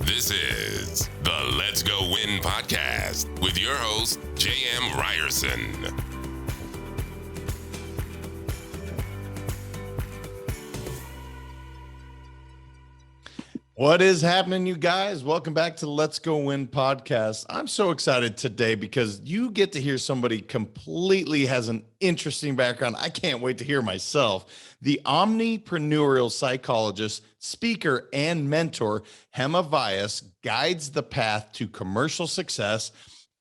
This is the Let's Go Win podcast with your host, J.M. Ryerson. What is happening, you guys? Welcome back to the Let's Go Win podcast. I'm so excited today because you get to hear somebody completely has an interesting background. I can't wait to hear myself. The Omnipreneurial Psychologist, speaker, and mentor, Hema Vyas, guides the path to commercial success,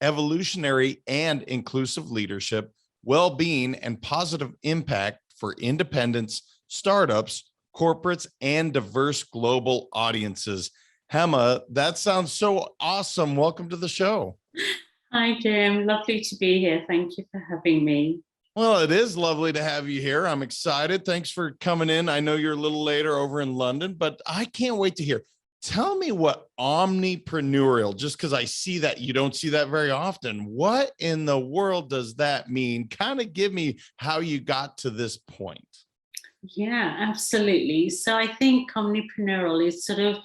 evolutionary and inclusive leadership, well-being, and positive impact for independents, startups, corporates, and diverse global audiences. Hema, that sounds so awesome. Welcome to the show. Hi, Jim. Lovely to be here. Thank you for having me. Well, it is lovely to have you here. I'm excited. Thanks for coming in. I know you're a little later over in London, but I can't wait to hear. Tell me what omnipreneurial, just because I see that you don't see that very often. What in the world does that mean? Kind of give me how you got to this point. Yeah, absolutely. So I think omnipreneurial is sort of,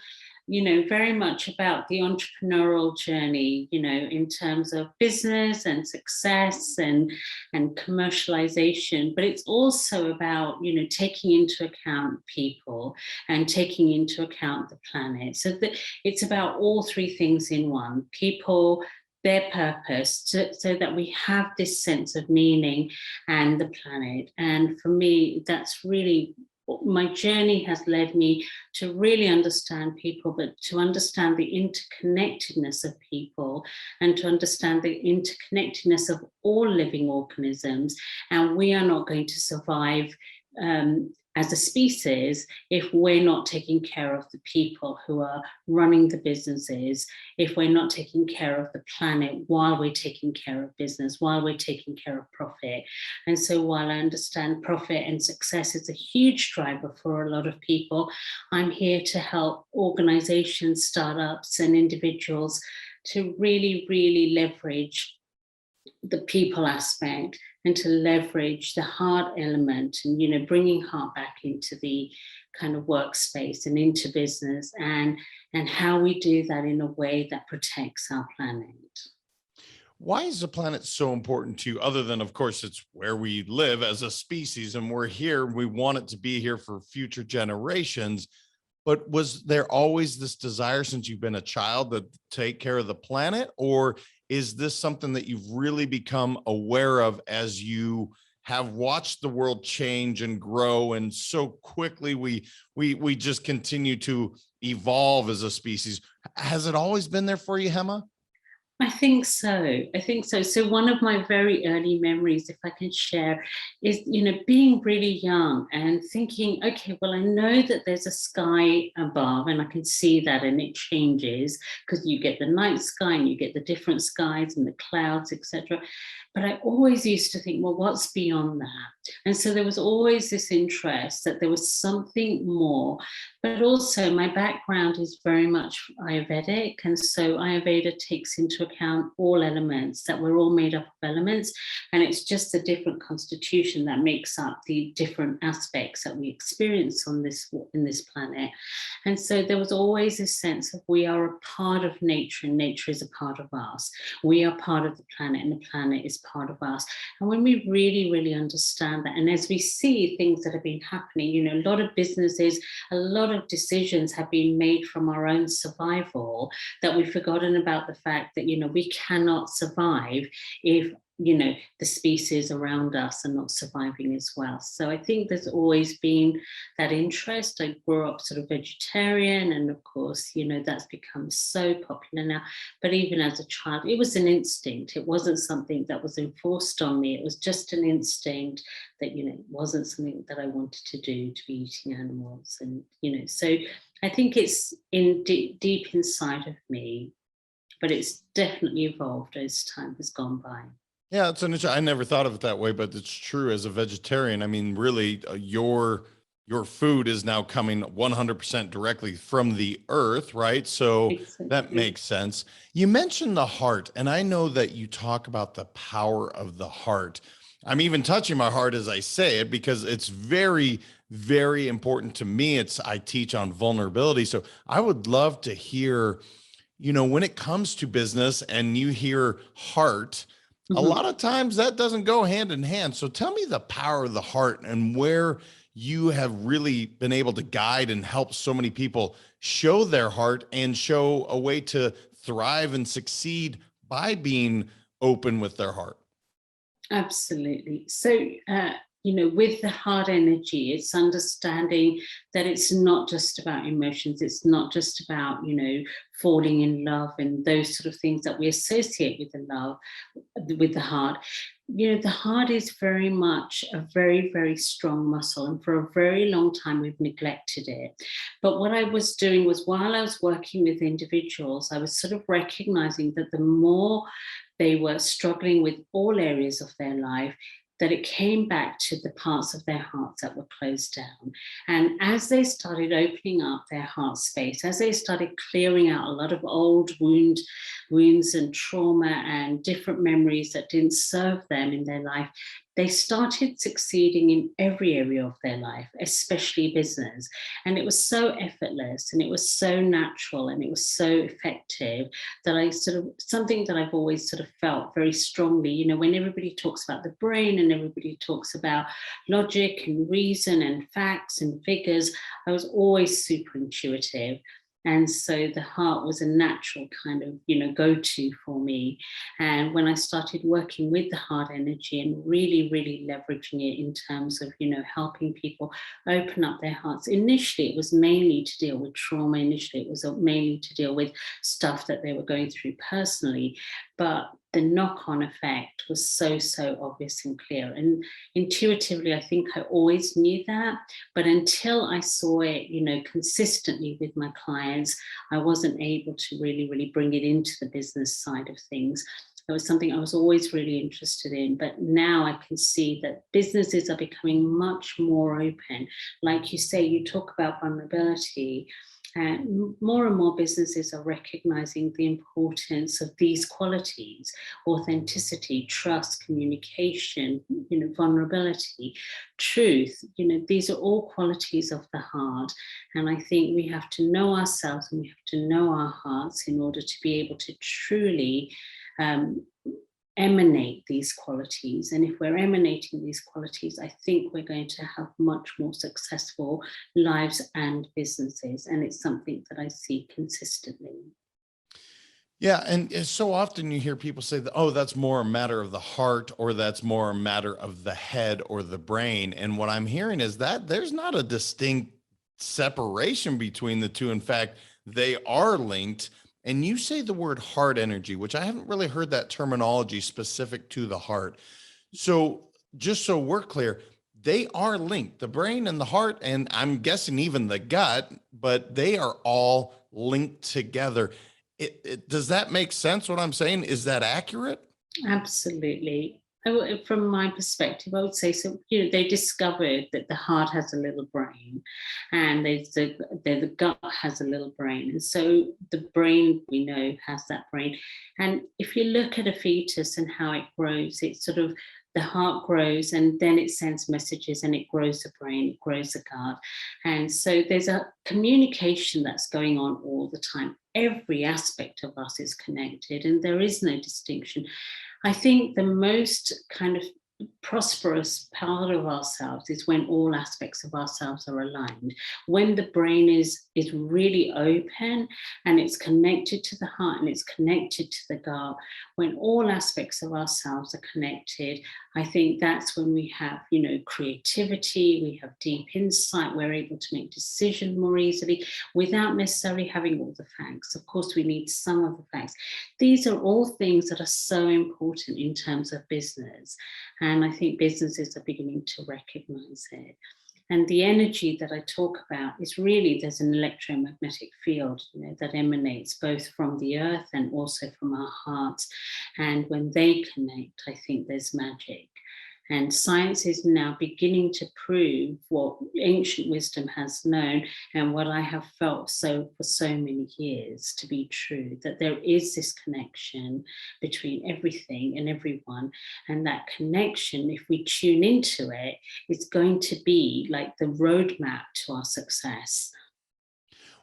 very much about the entrepreneurial journey, in terms of business and success and commercialization. But it's also about, taking into account people and taking into account the planet. So that it's about all three things in one: people, their purpose, so that we have this sense of meaning, and the planet. And for me, that's really, my journey has led me to really understand people, but to understand the interconnectedness of people and to understand the interconnectedness of all living organisms. And we are not going to survive as a species if we're not taking care of the people who are running the businesses, if we're not taking care of the planet while we're taking care of business, while we're taking care of profit. And so while I understand profit and success is a huge driver for a lot of people, I'm here to help organizations, startups, and individuals to really, really leverage the people aspect and to leverage the heart element, and bringing heart back into the kind of workspace and into business, and how we do that in a way that protects our planet. Why is the planet so important to you, other than, of course, it's where we live as a species and we're here, we want it to be here for future generations? But was there always this desire since you've been a child to take care of the planet? Or is this something that you've really become aware of as you have watched the world change and grow? And so quickly we just continue to evolve as a species. Has it always been there for you, Hema? I think so. So one of my very early memories, if I can share, is, being really young and thinking, okay, well, I know that there's a sky above and I can see that, and it changes because you get the night sky and you get the different skies and the clouds, etc. But I always used to think, well, what's beyond that? And so there was always this interest that there was something more. But also my background is very much Ayurvedic. And so Ayurveda takes into account all elements, that we're all made up of elements. And it's just a different constitution that makes up the different aspects that we experience in this planet. And so there was always this sense of we are a part of nature and nature is a part of us. We are part of the planet and the planet is part of us. And when we really, really understand that, and as we see things that have been happening, a lot of businesses, a lot of decisions have been made from our own survival, that we've forgotten about the fact that, we cannot survive if the species around us are not surviving as well. So I think there's always been that interest. I grew up sort of vegetarian, and of course, that's become so popular now. But even as a child, it was an instinct. It wasn't something that was enforced on me. It was just an instinct that, it wasn't something that I wanted to do, to be eating animals. And, so I think it's deep inside of me, but it's definitely evolved as time has gone by. Yeah, I never thought of it that way, but it's true as a vegetarian. I mean, really, your food is now coming 100% directly from the earth, right? So Exactly. that makes sense. You mentioned the heart, and I know that you talk about the power of the heart. I'm even touching my heart as I say it because it's very, very important to me. I teach on vulnerability. So I would love to hear, when it comes to business and you hear heart, a Mhm. lot of times that doesn't go hand in hand. So tell me the power of the heart and where you have really been able to guide and help so many people show their heart and show a way to thrive and succeed by being open with their heart. Absolutely. So, with the hard energy, it's understanding that it's not just about emotions. It's not just about, falling in love and those sort of things that we associate with the love, with the heart. The heart is very much a very, very strong muscle. And for a very long time, we've neglected it. But what I was doing was, while I was working with individuals, I was sort of recognizing that the more they were struggling with all areas of their life, that it came back to the parts of their hearts that were closed down. And as they started opening up their heart space, as they started clearing out a lot of old wounds and trauma and different memories that didn't serve them in their life, they started succeeding in every area of their life, especially business. And it was so effortless and it was so natural and it was so effective that something that I've always sort of felt very strongly, when everybody talks about the brain and everybody talks about logic and reason and facts and figures, I was always super intuitive. And so the heart was a natural kind of, go-to for me. And when I started working with the heart energy and really, really leveraging it in terms of, helping people open up their hearts, initially it was mainly to deal with trauma. Initially it was mainly to deal with stuff that they were going through personally. But the knock-on effect was so, so obvious and clear. And intuitively, I think I always knew that. But until I saw it, consistently with my clients, I wasn't able to really, really bring it into the business side of things. It was something I was always really interested in. But now I can see that businesses are becoming much more open. Like you say, you talk about vulnerability. And more businesses are recognizing the importance of these qualities: authenticity, trust, communication, vulnerability, truth. These are all qualities of the heart. And I think we have to know ourselves and we have to know our hearts in order to be able to truly emanate these qualities. And if we're emanating these qualities, I think we're going to have much more successful lives and businesses. And it's something that I see consistently. Yeah. And so often you hear people say that, oh, that's more a matter of the heart, or that's more a matter of the head or the brain. And what I'm hearing is that there's not a distinct separation between the two. In fact, they are linked. And you say the word heart energy, which I haven't really heard that terminology specific to the heart. So just so we're clear, they are linked, the brain and the heart, and I'm guessing even the gut, but they are all linked together. Does that make sense what I'm saying? Is that accurate? Absolutely. From my perspective, I would say so. They discovered that the heart has a little brain, and the gut has a little brain, and so the brain, we know, has that brain. And if you look at a fetus and how it grows, it's sort of, the heart grows and then it sends messages and it grows the brain, it grows the gut. And so there's a communication that's going on all the time. Every aspect of us is connected and there is no distinction. I think the most kind of prosperous part of ourselves is when all aspects of ourselves are aligned, when the brain is really open and it's connected to the heart and it's connected to the gut. When all aspects of ourselves are connected, I think that's when we have, creativity, we have deep insight, we're able to make decisions more easily without necessarily having all the facts. Of course, we need some of the facts. These are all things that are so important in terms of business. And I think businesses are beginning to recognize it. And the energy that I talk about is really, there's an electromagnetic field, that emanates both from the earth and also from our hearts. And when they connect, I think there's magic. And science is now beginning to prove what ancient wisdom has known and what I have felt for so many years to be true, that there is this connection between everything and everyone. And that connection, if we tune into it, it's going to be like the roadmap to our success.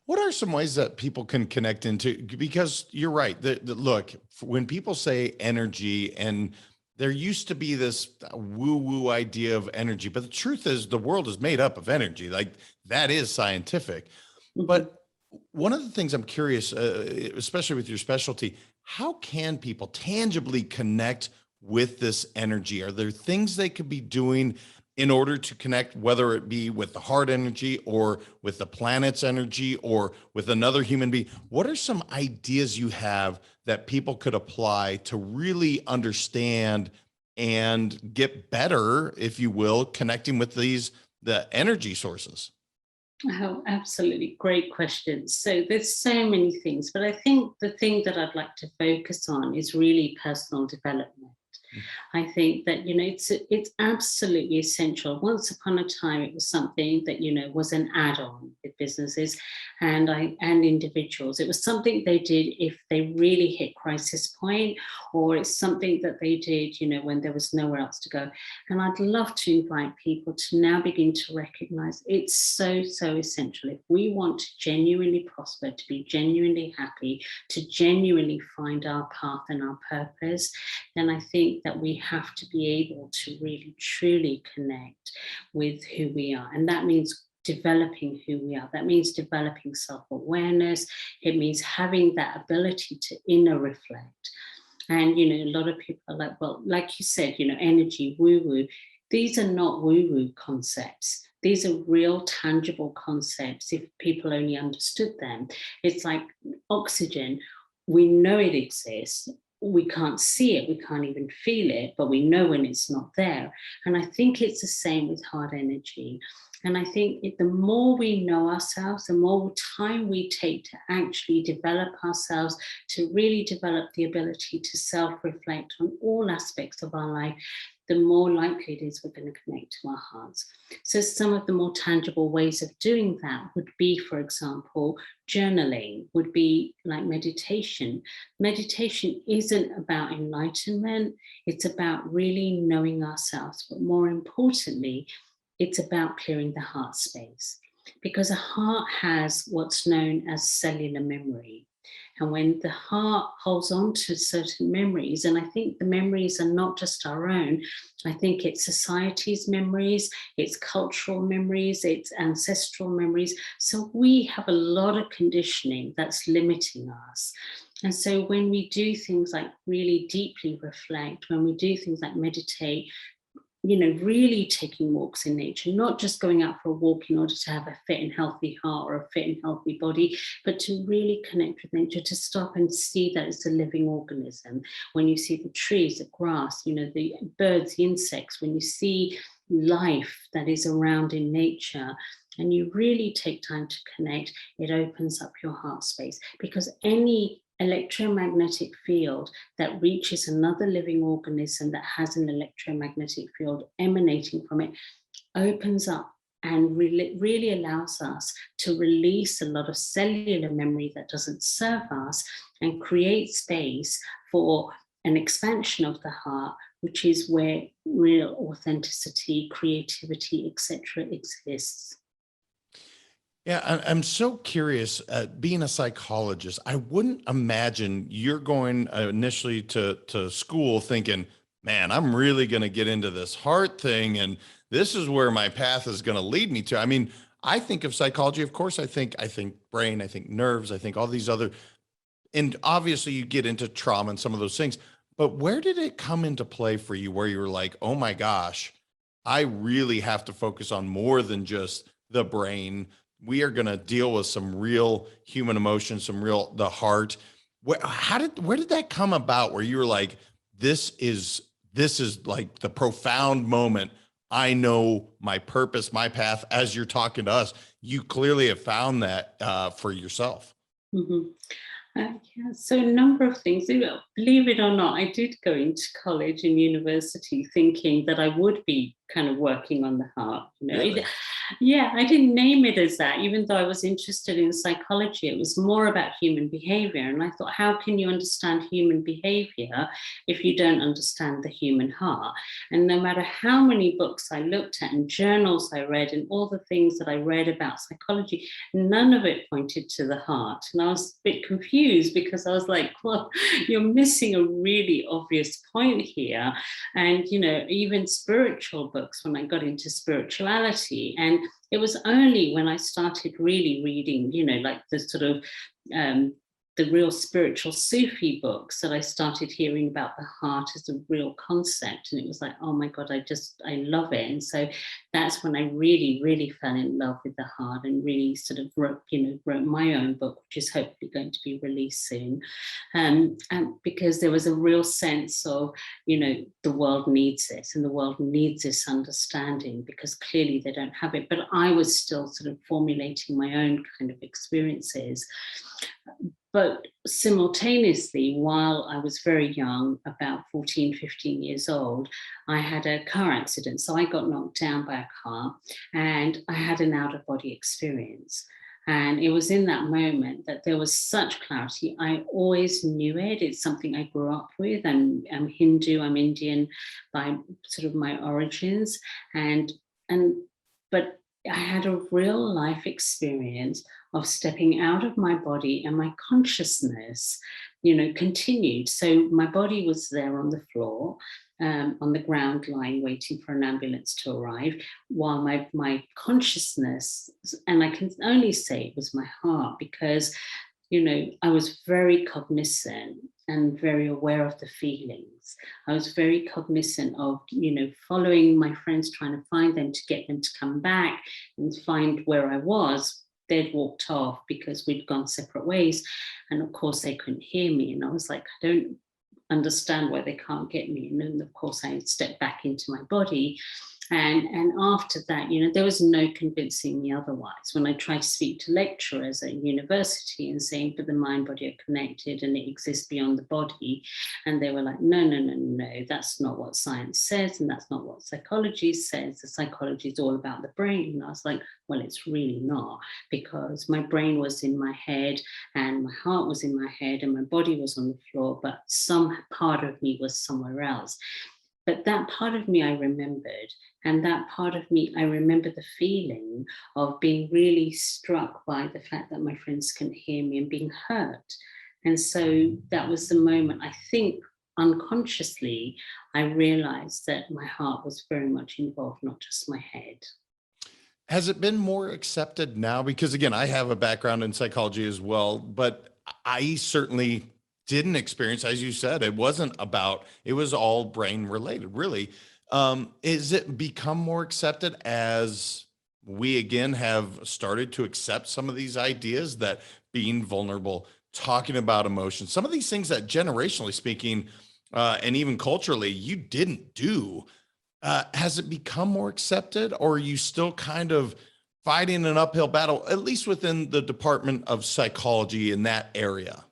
What are some ways that people can connect into? Because you're right. Look, when people say energy, and there used to be this woo-woo idea of energy, but the truth is the world is made up of energy. Like that is scientific. Mhm. But one of the things I'm curious, especially with your specialty, how can people tangibly connect with this energy? Are there things they could be doing in order to connect, whether it be with the heart energy or with the planet's energy or with another human being? What are some ideas you have that people could apply to really understand and get better, if you will, connecting with the energy sources? Oh, absolutely. Great question. So there's so many things, but I think the thing that I'd like to focus on is really personal development. I think that, it's absolutely essential. Once upon a time, it was something that, was an add-on with businesses and individuals. It was something they did if they really hit crisis point, or it's something that they did, when there was nowhere else to go. And I'd love to invite people to now begin to recognize it's so, so essential. If we want to genuinely prosper, to be genuinely happy, to genuinely find our path and our purpose, then I think that we have to be able to really truly connect with who we are. And that means developing who we are. That means developing self-awareness. It means having that ability to inner reflect. And, a lot of people are like, well, like you said, energy, woo-woo. These are not woo-woo concepts. These are real tangible concepts if people only understood them. It's like oxygen. We know it exists. We can't see it, we can't even feel it, but we know when it's not there. And I think it's the same with heart energy. And I think the more we know ourselves, the more time we take to actually develop ourselves, to really develop the ability to self-reflect on all aspects of our life, the more likely it is we're going to connect to our hearts. So some of the more tangible ways of doing that would be, for example, journaling, would be like meditation. Meditation isn't about enlightenment, it's about really knowing ourselves, but more importantly, it's about clearing the heart space, because a heart has what's known as cellular memory. And when the heart holds on to certain memories, and I think the memories are not just our own, I think it's society's memories, it's cultural memories, it's ancestral memories. So we have a lot of conditioning that's limiting us. And so when we do things like really deeply reflect, when we do things like meditate, really taking walks in nature, not just going out for a walk in order to have a fit and healthy heart or a fit and healthy body, but to really connect with nature, to stop and see that it's a living organism. When you see the trees, the grass, the birds, the insects, when you see life that is around in nature, and you really take time to connect, it opens up your heart space, because any electromagnetic field that reaches another living organism that has an electromagnetic field emanating from it opens up and really allows us to release a lot of cellular memory that doesn't serve us, and create space for an expansion of the heart, which is where real authenticity, creativity, etc. exists. Yeah, I'm so curious. Being a psychologist, I wouldn't imagine you're going initially to school thinking, "Man, I'm really going to get into this heart thing, and this is where my path is going to lead me to." I mean, I think of psychology, of course. I think brain, I think nerves, I think all these other, and obviously you get into trauma and some of those things. But where did it come into play for you, where you were like, "Oh my gosh, I really have to focus on more than just the brain. We are going to deal with some real human emotions, the heart." Where did that come about where you were like, this is like the profound moment. I know my purpose, my path. As you're talking to us, you clearly have found that for yourself. Mhm. Yeah, so a number of things. Believe it or not, I did go into college and university thinking that I would be kind of working on the heart. Really? Yeah, I didn't name it as that, even though I was interested in psychology. It was more about human behavior. And I thought, how can you understand human behavior if you don't understand the human heart? And no matter how many books I looked at and journals I read and all the things that I read about psychology, none of it pointed to the heart. And I was a bit confused because I was like, well, you're missing a really obvious point here. And, even spiritual books, when I got into spirituality, and it was only when I started really reading, like the sort of the real spiritual Sufi books that I started hearing about the heart as a real concept. And it was like, oh my God, I love it. And so that's when I really, really fell in love with the heart and really sort of wrote my own book, which is hopefully going to be released soon. And because there was a real sense of, the world needs this and the world needs this understanding, because clearly they don't have it. But I was still sort of formulating my own kind of experiences. But simultaneously, while I was very young, about 14, 15 years old, I had a car accident. So I got knocked down by a car and I had an out-of-body experience. And it was in that moment that there was such clarity. I always knew it. It's something I grew up with. I'm Hindu, I'm Indian by sort of my origins. But I had a real life experience of stepping out of my body, and my consciousness, continued. So my body was there on the floor, on the ground, lying, waiting for an ambulance to arrive, while my consciousness, and I can only say it was my heart, because I was very cognizant and very aware of the feelings. I was very cognizant of, following my friends, trying to find them to get them to come back and find where I was. They'd walked off because we'd gone separate ways. And of course, they couldn't hear me. And I was like, I don't understand why they can't get me. And then, of course, I stepped back into my body. And after that, there was no convincing me otherwise. When I tried to speak to lecturers at university and saying, but the mind body are connected and it exists beyond the body. And they were like, no, that's not what science says. And that's not what psychology says. The psychology is all about the brain. And I was like, well, it's really not, because my brain was in my head and my heart was in my head and my body was on the floor, but some part of me was somewhere else. But that part of me I remembered. And that part of me, I remember the feeling of being really struck by the fact that my friends couldn't hear me and being hurt. And so that was the moment, I think unconsciously, I realized that my heart was very much involved, not just my head. Has it been more accepted now? Because again, I have a background in psychology as well, but I certainly didn't experience, as you said, it was all brain related, really. Is it become more accepted as we again have started to accept some of these ideas that being vulnerable, talking about emotions, some of these things that generationally speaking, and even culturally, you didn't do? Has it become more accepted, or are you still kind of fighting an uphill battle, at least within the Department of Psychology in that area?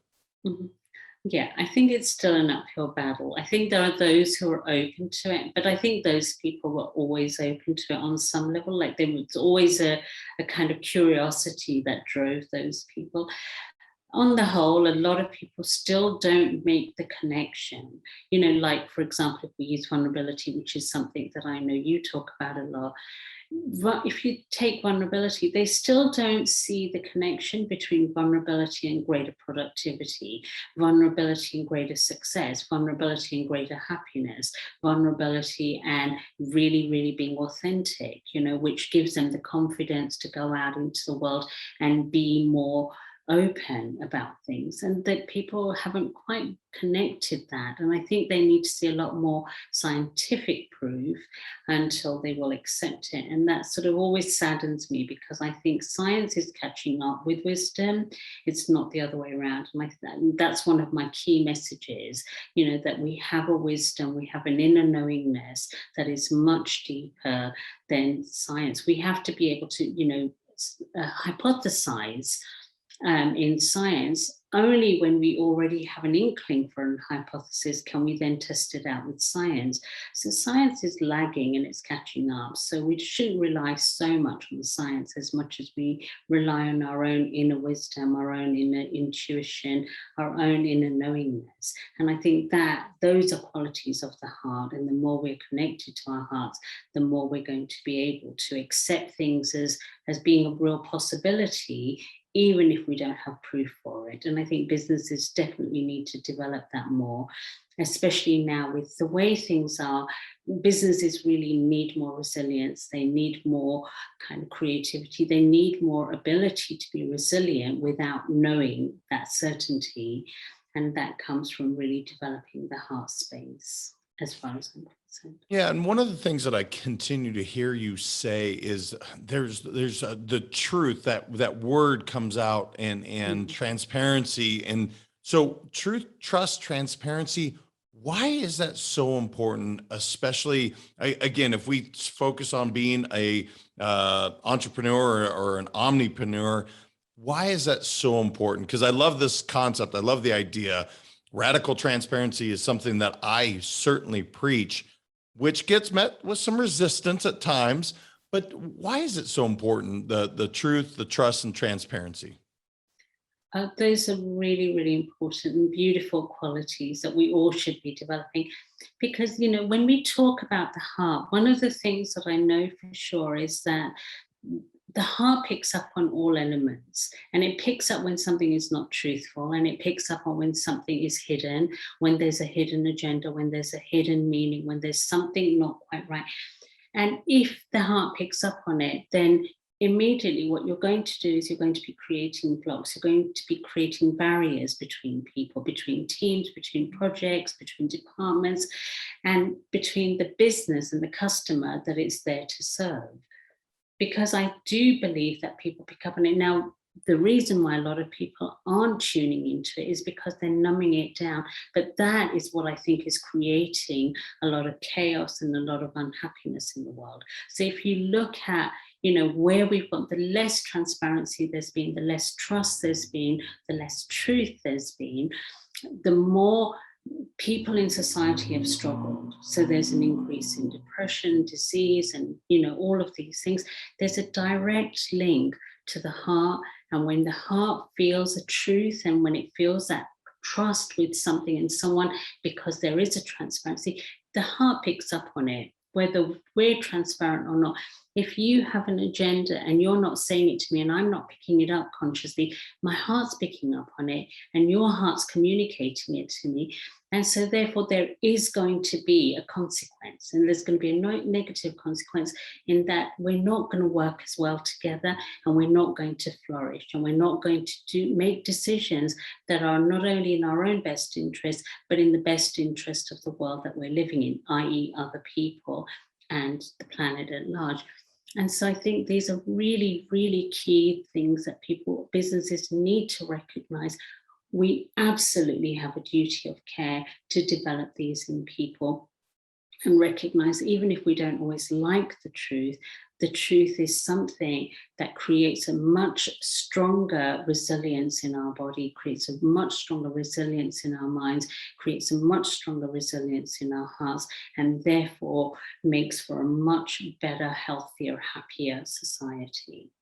Mhm. Yeah, I think it's still an uphill battle. I think there are those who are open to it, but I think those people were always open to it on some level. Like there was always a kind of curiosity that drove those people. On the whole, a lot of people still don't make the connection. Like, for example, if we use vulnerability, which is something that I know you talk about a lot. If you take vulnerability, they still don't see the connection between vulnerability and greater productivity, vulnerability and greater success, vulnerability and greater happiness, vulnerability and really, really being authentic, which gives them the confidence to go out into the world and be more open about things, and that people haven't quite connected that. And I think they need to see a lot more scientific proof until they will accept it. And that sort of always saddens me, because I think science is catching up with wisdom. It's not the other way around. And that's one of my key messages, that we have a wisdom, we have an inner knowingness that is much deeper than science. We have to be able to, hypothesize in science only when we already have an inkling for a hypothesis can we then test it out with science. So science is lagging and it's catching up. So we shouldn't rely so much on the science as much as we rely on our own inner wisdom, our own inner intuition, our own inner knowingness. And I think that those are qualities of the heart. And the more we're connected to our hearts, the more we're going to be able to accept things as being a real possibility, even if we don't have proof for it. And I think businesses definitely need to develop that more, especially now with the way things are. Businesses really need more resilience. They need more kind of creativity. They need more ability to be resilient without knowing that certainty. And that comes from really developing the heart space, as far as I'm concerned. Yeah, and one of the things that I continue to hear you say is there's the truth, that word comes out, and transparency, and so truth, trust, transparency. Why is that so important? Especially again, if we focus on being a entrepreneur or an omnipreneur, why is that so important? Because I love this concept. I love the idea. Radical transparency is something that I certainly preach, which gets met with some resistance at times. But why is it so important? The truth, the trust, and transparency. Those are really, really important and beautiful qualities that we all should be developing. Because, when we talk about the heart, one of the things that I know for sure is that the heart picks up on all elements, and it picks up when something is not truthful, and it picks up on when something is hidden, when there's a hidden agenda, when there's a hidden meaning, when there's something not quite right. And if the heart picks up on it, then immediately what you're going to do is you're going to be creating blocks. You're going to be creating barriers between people, between teams, between projects, between departments, and between the business and the customer that it's there to serve. Because I do believe that people pick up on it. Now, the reason why a lot of people aren't tuning into it is because they're numbing it down. But that is what I think is creating a lot of chaos and a lot of unhappiness in the world. So if you look at, where we've got the less transparency there's been, the less trust there's been, the less truth there's been, the more people in society have struggled. So there's an increase in depression, disease, and all of these things. There's a direct link to the heart, and when the heart feels a truth, and when it feels that trust with something and someone, because there is a transparency, the heart picks up on it, whether we're transparent or not. If you have an agenda and you're not saying it to me and I'm not picking it up consciously, my heart's picking up on it and your heart's communicating it to me. And so therefore there is going to be a consequence, and there's going to be a negative consequence in that we're not going to work as well together, and we're not going to flourish, and we're not going to make decisions that are not only in our own best interest, but in the best interest of the world that we're living in, i.e. other people and the planet at large. And so I think these are really, really key things that businesses need to recognize. We absolutely have a duty of care to develop these in people and recognize, even if we don't always like the truth is something that creates a much stronger resilience in our body, creates a much stronger resilience in our minds, creates a much stronger resilience in our hearts, and therefore makes for a much better, healthier, happier society.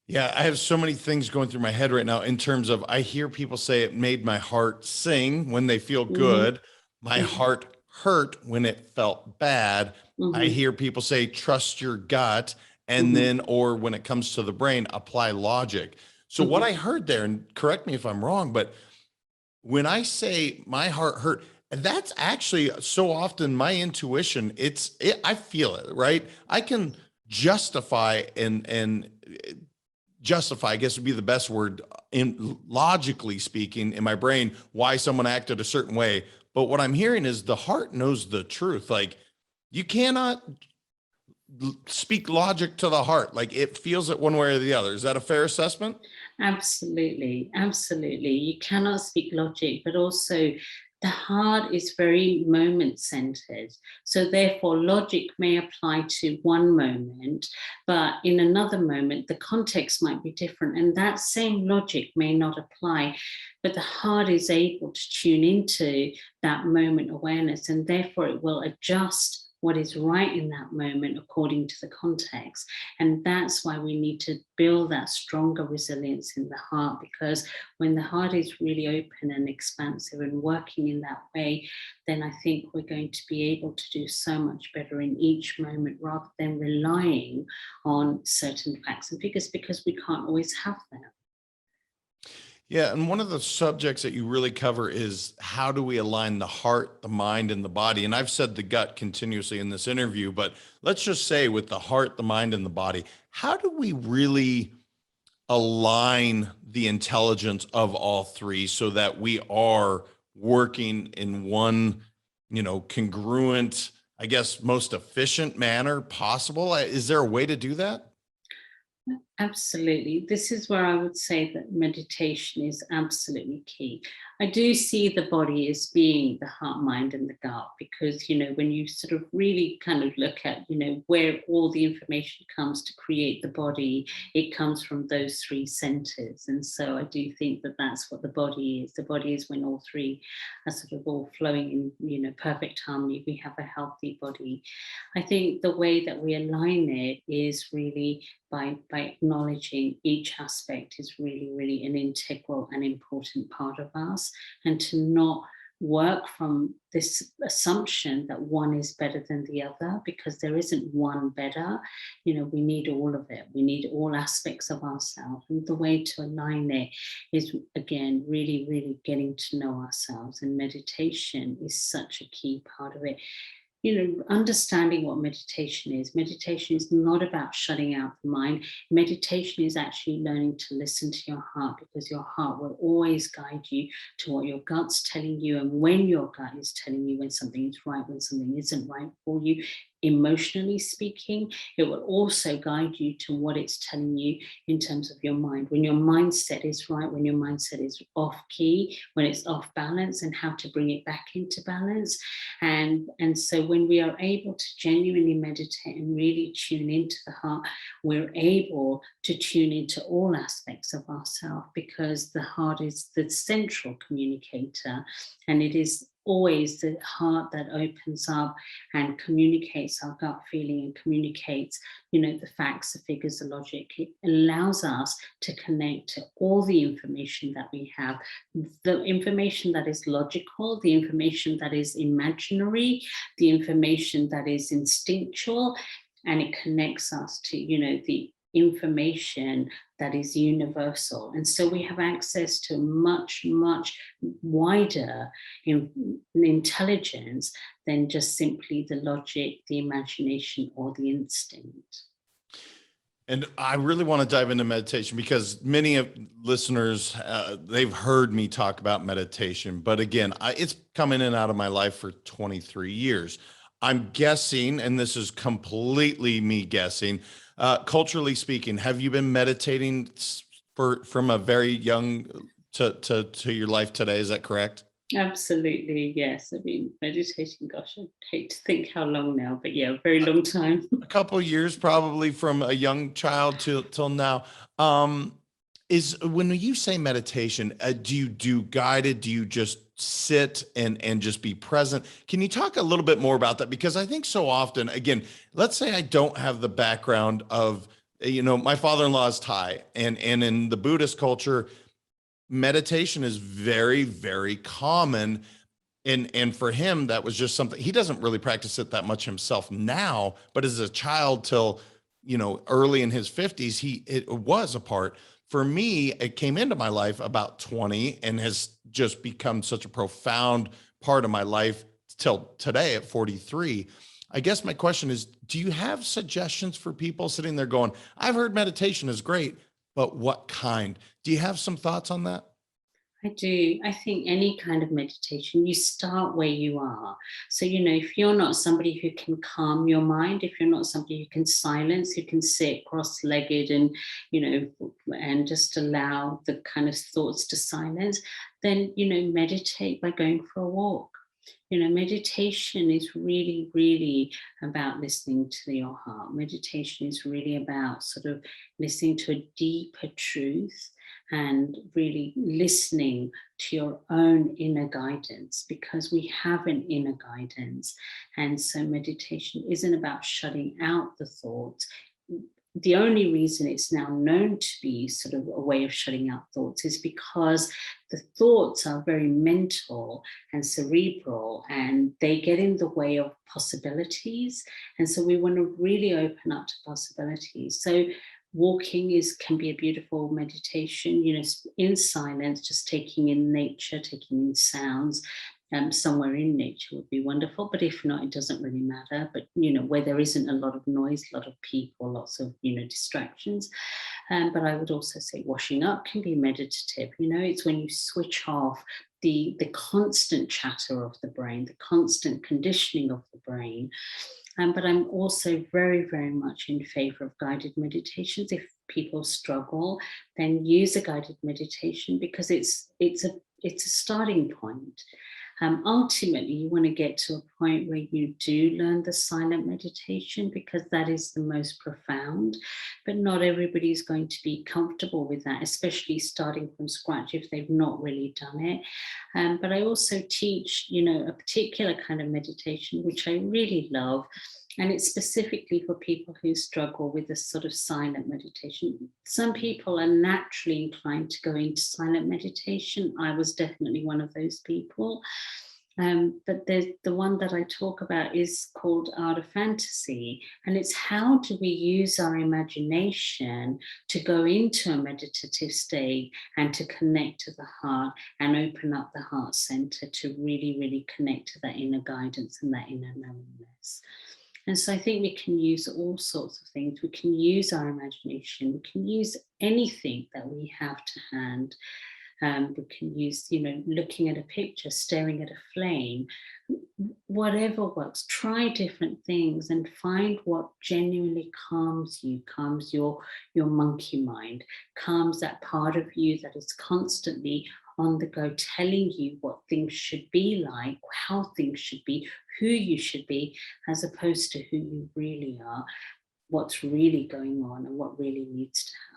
Yeah, I have so many things going through my head right now in terms of, I hear people say it made my heart sing when they feel good. My heart hurt when it felt bad. I hear people say, trust your gut. And then, or when it comes to the brain, apply logic. So what I heard there, and correct me if I'm wrong, but when I say my heart hurt, that's actually so often my intuition. I feel it, right? I can justify and justify, I guess would be the best word, in logically speaking, in my brain, why someone acted a certain way. But what I'm hearing is the heart knows the truth. Like, you cannot speak logic to the heart. Like, it feels it one way or the other. Is that a fair assessment? Absolutely. You cannot speak logic, but also the heart is very moment centered. So therefore logic may apply to one moment, but in another moment, the context might be different. And that same logic may not apply, but the heart is able to tune into that moment awareness, and therefore it will adjust what is right in that moment according to the context. And that's why we need to build that stronger resilience in the heart, because when the heart is really open and expansive and working in that way, then I think we're going to be able to do so much better in each moment, rather than relying on certain facts and figures, because we can't always have them. Yeah, and one of the subjects that you really cover is how do we align the heart, the mind, and the body? And I've said the gut continuously in this interview, but let's just say with the heart, the mind, and the body, how do we really align the intelligence of all three so that we are working in one, congruent, I guess, most efficient manner possible? Is there a way to do that? Absolutely. This is where I would say that meditation is absolutely key. I do see the body as being the heart, mind, and the gut, because, when you sort of really kind of look at, where all the information comes to create the body, it comes from those three centers. And so I do think that that's what the body is. The body is when all three are sort of all flowing in, perfect harmony. We have a healthy body. I think the way that we align it is really by acknowledging each aspect is really, really an integral and important part of us, and to not work from this assumption that one is better than the other, because there isn't one better. We need all of it. We need all aspects of ourselves. And the way to align it is, again, really, really getting to know ourselves. And meditation is such a key part of it. Understanding what meditation is. Meditation is not about shutting out the mind. Meditation is actually learning to listen to your heart, because your heart will always guide you to what your gut's telling you. And when your gut is telling you when something is right, when something isn't right for you, emotionally speaking, it will also guide you to what it's telling you in terms of your mind. When your mindset is right, when your mindset is off key, when it's off balance, and how to bring it back into balance. And so when we are able to genuinely meditate and really tune into the heart, we're able to tune into all aspects of ourselves, because the heart is the central communicator, and it is always the heart that opens up and communicates our gut feeling and communicates, the facts, the figures, the logic. It allows us to connect to all the information that we have, the information that is logical, the information that is imaginary, the information that is instinctual, and it connects us to, the information that is universal. And so we have access to much, much wider intelligence than just simply the logic, the imagination, or the instinct. And I really want to dive into meditation, because many of listeners, they've heard me talk about meditation, but again, it's come in and out of my life for 23 years. I'm guessing, and this is completely me guessing, culturally speaking, have you been meditating from a very young to your life today? Is that correct? Absolutely, yes. I've been meditating, gosh, I hate to think how long now, but yeah, a very long time. A couple of years, probably from a young child till now. Is when you say meditation, do you do guided? Do you just sit and just be present? Can you talk a little bit more about that? Because I think so often, again, let's say I don't have the background of, my father-in-law is Thai, and in the Buddhist culture, meditation is very, very common. And for him, that was just something, he doesn't really practice it that much himself now, but as a child till, early in his 50s, it was a part. For me, it came into my life about 20 and has just become such a profound part of my life till today at 43. I guess my question is, do you have suggestions for people sitting there going, I've heard meditation is great, but what kind? Do you have some thoughts on that? I do. I think any kind of meditation, you start where you are. So, if you're not somebody who can calm your mind, if you're not somebody who can silence, who can sit cross-legged and, and just allow the kind of thoughts to silence, then, meditate by going for a walk. Meditation is really, really about listening to your heart. Meditation is really about sort of listening to a deeper truth and really listening to your own inner guidance, because we have an inner guidance. And so meditation isn't about shutting out the thoughts. The only reason it's now known to be sort of a way of shutting out thoughts is because the thoughts are very mental and cerebral, and they get in the way of possibilities. And so we want to really open up to possibilities. So walking can be a beautiful meditation, in silence, just taking in nature, taking in sounds. Somewhere in nature would be wonderful, but if not, it doesn't really matter. But where there isn't a lot of noise, a lot of people, lots of distractions. But I would also say washing up can be meditative. It's when you switch off the constant chatter of the brain, the constant conditioning of the brain. But I'm also very, very much in favor of guided meditations. If people struggle, then use a guided meditation, because it's a starting point. Ultimately, you want to get to a point where you do learn the silent meditation, because that is the most profound. But not everybody is going to be comfortable with that, especially starting from scratch if they've not really done it. But I also teach, a particular kind of meditation, which I really love. And it's specifically for people who struggle with this sort of silent meditation. Some people are naturally inclined to go into silent meditation. I was definitely one of those people. But the one that I talk about is called Art of Fantasy. And it's how do we use our imagination to go into a meditative state and to connect to the heart and open up the heart center to really, really connect to that inner guidance and that inner knowingness. And so I think we can use all sorts of things. We can use our imagination. We can use anything that we have to hand. We can use, looking at a picture, staring at a flame, whatever works. Try different things and find what genuinely calms you, calms your monkey mind, calms that part of you that is constantly on the go, telling you what things should be like, how things should be, who you should be, as opposed to who you really are, what's really going on and what really needs to happen.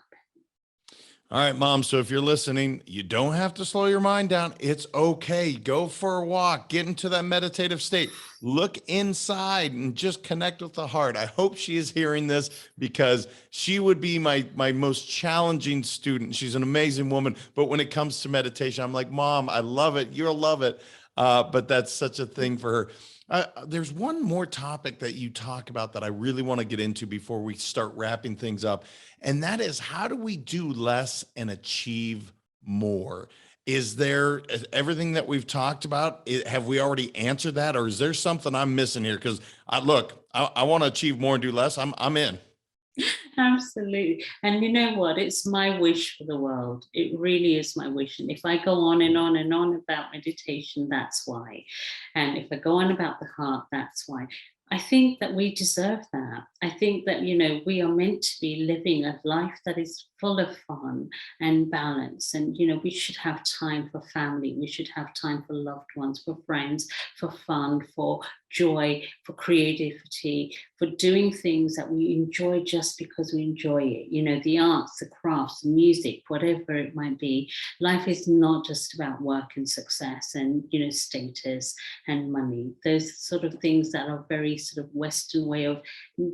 All right, Mom. So if you're listening, you don't have to slow your mind down. It's okay. Go for a walk, get into that meditative state, look inside and just connect with the heart. I hope she is hearing this, because she would be my most challenging student. She's an amazing woman. But when it comes to meditation, I'm like, Mom, I love it. You'll love it. But that's such a thing for her. There's one more topic that you talk about that I really want to get into before we start wrapping things up. And that is, how do we do less and achieve more? Is there everything that we've talked about? Have we already answered that? Or is there something I'm missing here? Because I want to achieve more and do less. I'm in. Absolutely. And you know what? It's my wish for the world. It really is my wish. And if I go on and on and on about meditation, that's why. And if I go on about the heart, that's why. I think that we deserve that. I think that, we are meant to be living a life that is full of fun and balance. And, we should have time for family. We should have time for loved ones, for friends, for fun, for joy, for creativity, for doing things that we enjoy just because we enjoy it. The arts, the crafts, the music, whatever it might be. Life is not just about work and success and, status and money. Those sort of things that are very sort of Western way of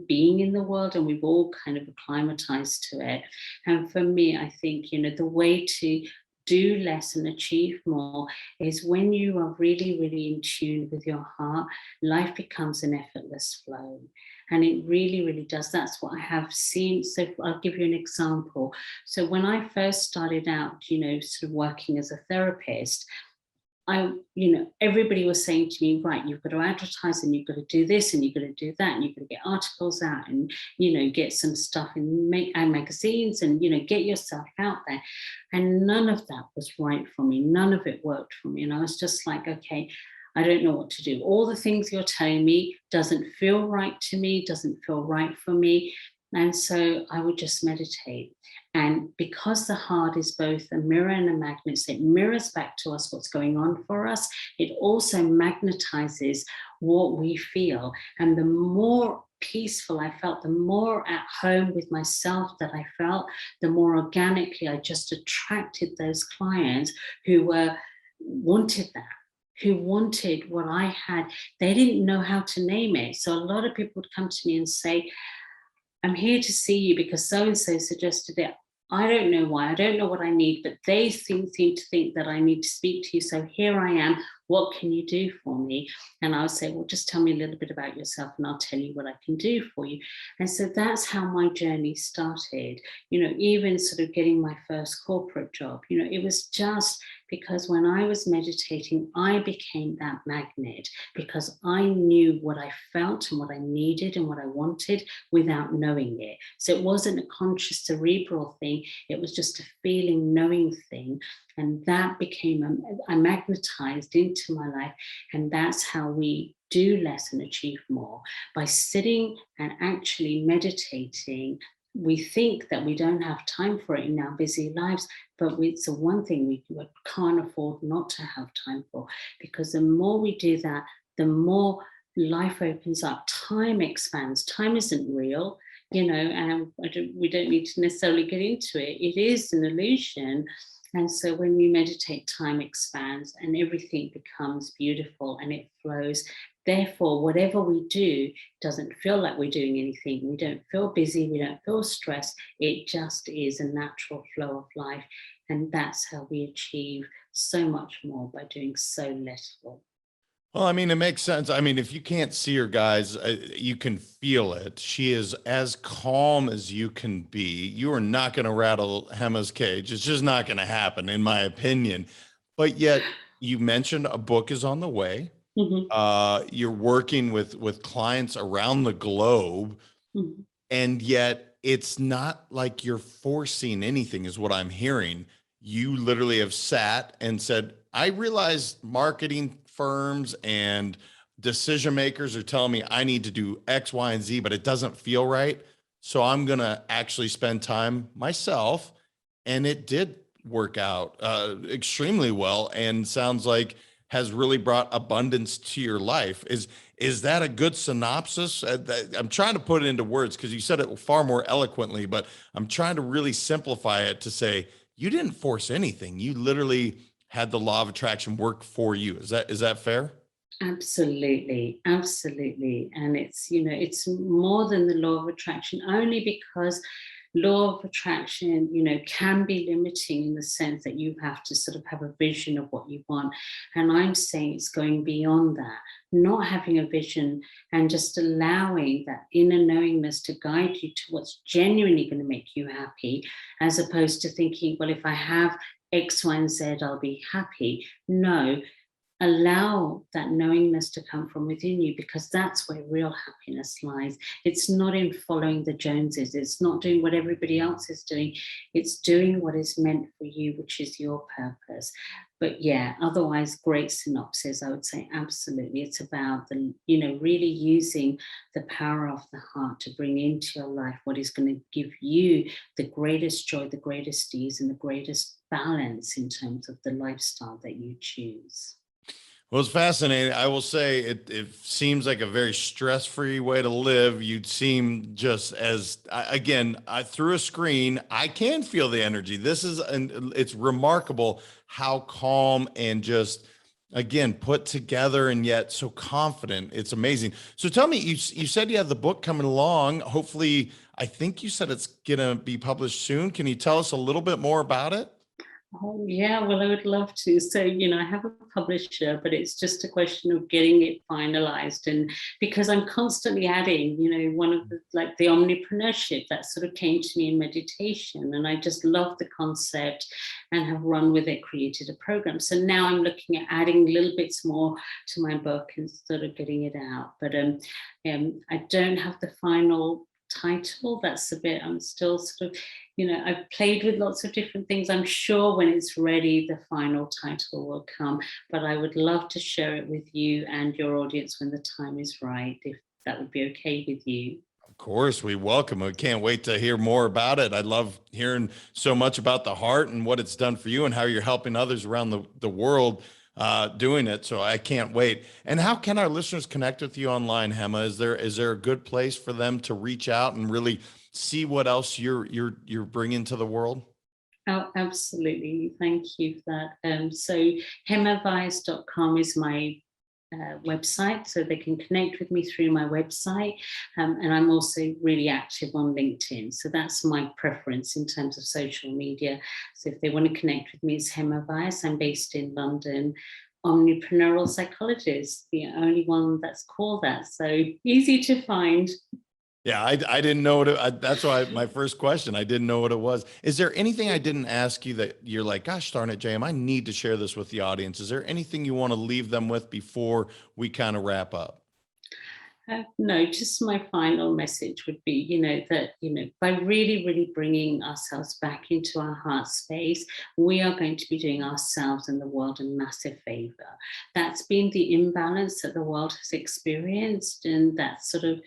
being in the world, and we've all kind of acclimatized to it. And for me, I think, the way to do less and achieve more is when you are really, really in tune with your heart, life becomes an effortless flow. And it really, really does. That's what I have seen. So I'll give you an example. So when I first started out, sort of working as a therapist, everybody was saying to me, right, you've got to advertise and you've got to do this and you've got to do that and you've got to get articles out and, get some stuff in magazines and, get yourself out there. And none of that was right for me. None of it worked for me. And I was just like, okay, I don't know what to do. All the things you're telling me doesn't feel right to me, doesn't feel right for me. And so I would just meditate. And because the heart is both a mirror and a magnet, so it mirrors back to us what's going on for us, it also magnetizes what we feel. And the more peaceful I felt, the more at home with myself that I felt, the more organically I just attracted those clients who wanted that, who wanted what I had. They didn't know how to name it. So a lot of people would come to me and say, I'm here to see you because so-and-so suggested it. I don't know why, I don't know what I need, but they seem to think that I need to speak to you. So here I am. What can you do for me? And I would say, well, just tell me a little bit about yourself and I'll tell you what I can do for you. And so that's how my journey started, even sort of getting my first corporate job. It was just because when I was meditating, I became that magnet because I knew what I felt and what I needed and what I wanted without knowing it. So it wasn't a conscious cerebral thing. It was just a feeling, knowing thing. And that became, I magnetized into my life. And that's how we do less and achieve more. By sitting and actually meditating, we think that we don't have time for it in our busy lives, but it's the one thing we can't afford not to have time for, because the more we do that, the more life opens up, time expands. Time isn't real, and we don't need to necessarily get into it. It is an illusion. And so when we meditate, time expands and everything becomes beautiful and it flows. Therefore, whatever we do doesn't feel like we're doing anything. We don't feel busy. We don't feel stressed. It just is a natural flow of life. And that's how we achieve so much more, by doing so little. Well, I mean, it makes sense. I mean, if you can't see her, guys, you can feel it. She is as calm as you can be. You are not going to rattle Hema's cage. It's just not going to happen, in my opinion. But yet, you mentioned a book is on the way. Mm-hmm. You're working with clients around the globe, Mm-hmm. and yet it's not like you're forcing anything, is what I'm hearing. You literally have sat and said, I realize marketing firms and decision makers are telling me I need to do X, Y, and Z, but it doesn't feel right. So I'm going to actually spend time myself. And it did work out extremely well, and sounds like has really brought abundance to your life. Is that a good synopsis? I'm trying to put it into words because you said it far more eloquently, but I'm trying to really simplify it to say you didn't force anything. You literally had the law of attraction work for you. Is that fair? Absolutely, absolutely. And it's more than the law of attraction, only because law of attraction, can be limiting in the sense that you have to sort of have a vision of what you want. And I'm saying it's going beyond that, not having a vision and just allowing that inner knowingness to guide you to what's genuinely going to make you happy, as opposed to thinking, well, if I have X, Y, and Z, I'll be happy. No, allow that knowingness to come from within you, because that's where real happiness lies. It's not in following the Joneses. It's not doing what everybody else is doing. It's doing what is meant for you, which is your purpose. But yeah, otherwise, great synopsis. I would say absolutely. It's about really using the power of the heart to bring into your life what is going to give you the greatest joy, the greatest ease, and the greatest balance in terms of the lifestyle that you choose. Well, it's fascinating. I will say it seems like a very stress-free way to live. You'd seem just as, through a screen, I can feel the energy. It's remarkable how calm and just, again, put together and yet so confident. It's amazing. So tell me, you said you have the book coming along. Hopefully, I think you said it's going to be published soon. Can you tell us a little bit more about it? Oh, yeah, well, I would love to. So, I have a publisher, but it's just a question of getting it finalized. And because I'm constantly adding, one of the omnipreneurship that sort of came to me in meditation. And I just love the concept and have run with it, created a program. So now I'm looking at adding little bits more to my book and sort of getting it out. But I don't have the final title. That's a bit, I'm still sort of, I've played with lots of different things. I'm sure when it's ready, the final title will come, but I would love to share it with you and your audience when the time is right, if that would be okay with you. Of course, we welcome it. We can't wait to hear more about it. I love hearing so much about the heart and what it's done for you and how you're helping others around the world doing it. So I can't wait. And how can our listeners connect with you online, Hema? Is there a good place for them to reach out and really see what else you're bringing to the world? Oh, absolutely. Thank you for that. So hemavyas.com is my website, so they can connect with me through my website. And I'm also really active on LinkedIn. So that's my preference in terms of social media. So if they want to connect with me, it's Hema Vyas. I'm based in London. Omnipreneurial Psychologist, the only one that's called that. So easy to find. Yeah, I didn't know that's why my first question, I didn't know what it was. Is there anything I didn't ask you that you're like, gosh darn it, JM, I need to share this with the audience? Is there anything you want to leave them with before we kind of wrap up? No, just my final message would be, that, by really, really bringing ourselves back into our heart space, we are going to be doing ourselves and the world a massive favor. That's been the imbalance that the world has experienced, and that's sort of,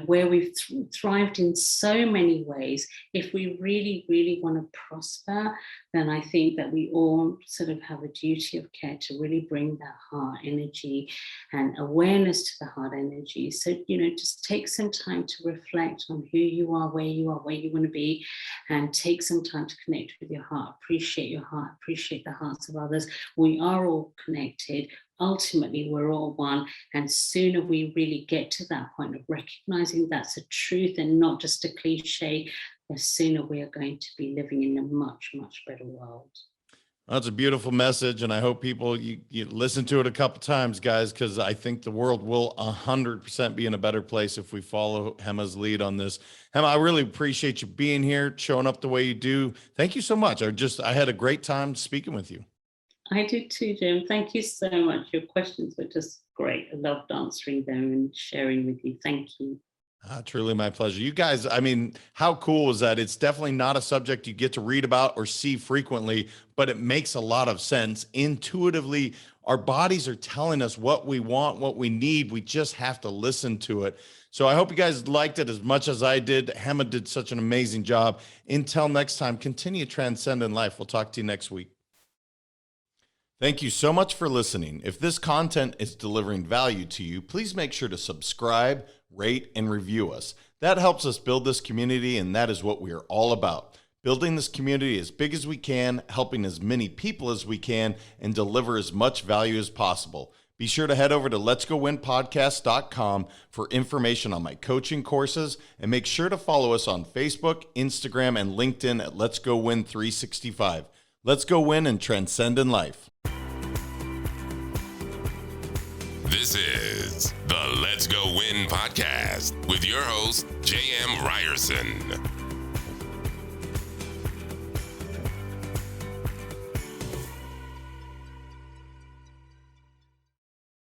where we've thrived in so many ways. If we really, really want to prosper, then I think that we all sort of have a duty of care to really bring that heart energy and awareness to the heart energy. So, just take some time to reflect on who you are, where you want to be, and take some time to connect with your heart. Appreciate your heart, appreciate the hearts of others. We are all connected. Ultimately, we're all one. And sooner we really get to that point of recognizing that's a truth and not just a cliche, the sooner we are going to be living in a much, much better world. That's a beautiful message, and I hope people you listen to it a couple times, guys, because I think the world will 100% be in a better place if we follow Hema's lead on this. Hema, I really appreciate you being here, showing up the way you do. Thank you so much. I had a great time speaking with you. I did too, Jim. Thank you so much. Your questions were just great. I loved answering them and sharing with you. Thank you. Truly my pleasure. You guys, I mean, how cool is that? It's definitely not a subject you get to read about or see frequently, but it makes a lot of sense. Intuitively, our bodies are telling us what we want, what we need. We just have to listen to it. So I hope you guys liked it as much as I did. Hema did such an amazing job. Until next time, continue transcending life. We'll talk to you next week. Thank you so much for listening. If this content is delivering value to you, please make sure to subscribe, rate, and review us. That helps us build this community, and that is what we are all about. Building this community as big as we can, helping as many people as we can, and deliver as much value as possible. Be sure to head over to letsgowinpodcast.com for information on my coaching courses, and make sure to follow us on Facebook, Instagram, and LinkedIn at Let's Go Win 365. Let's go win and transcend in life. This is the Let's Go Win podcast with your host, J.M. Ryerson.